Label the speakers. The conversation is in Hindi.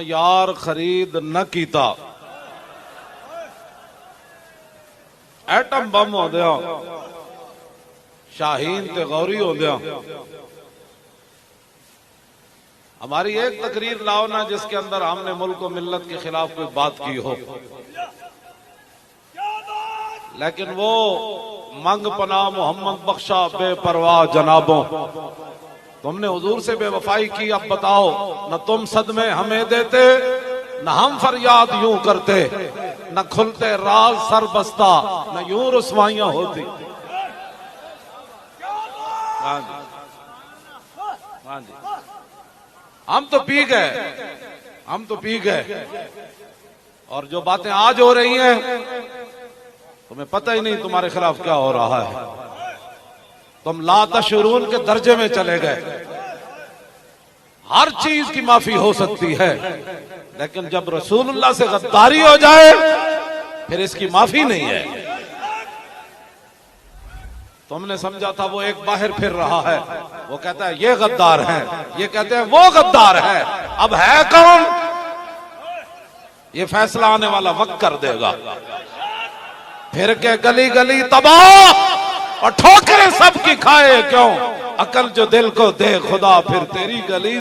Speaker 1: यार खरीद न कीता एटम बम हो दिया शाहीन ते गौरी हो दिया। हमारी एक तकरीर लाओ ना जिसके अंदर हमने मुल्क और मिल्लत के खिलाफ कोई बात की हो, लेकिन वो मंग पना मोहम्मद बख्शा बेपरवाह जनाबों, तुमने हुजूर से बेवफाई की, अब बताओ न तुम सदमे हमें देते न हम फरियाद यूं करते, न खुलते राज सर बस्ता न यूं रुसवाइयां होती। हाँ जी, हाँ जी, हम तो पी गए, हम तो पी गए। और जो बातें आज हो रही हैं तुम्हें पता ही नहीं तुम्हारे खिलाफ क्या हो रहा है। तुम ला तशरून के दर्जे में चले गए। हर चीज की माफी हो सकती है, लेकिन जब रसूलुल्लाह से गद्दारी हो जाए फिर इसकी माफी नहीं है। तुमने समझा था वो एक बाहर फिर रहा है, वो कहता है ये गद्दार है, ये कहते हैं वो गद्दार है। अब है कौन, ये फैसला आने वाला वक्त कर देगा। फिर के गली गली तबाह और ठोकरें सबकी खाए क्यों, अकल जो दिल को दे खुदा फिर तेरी गली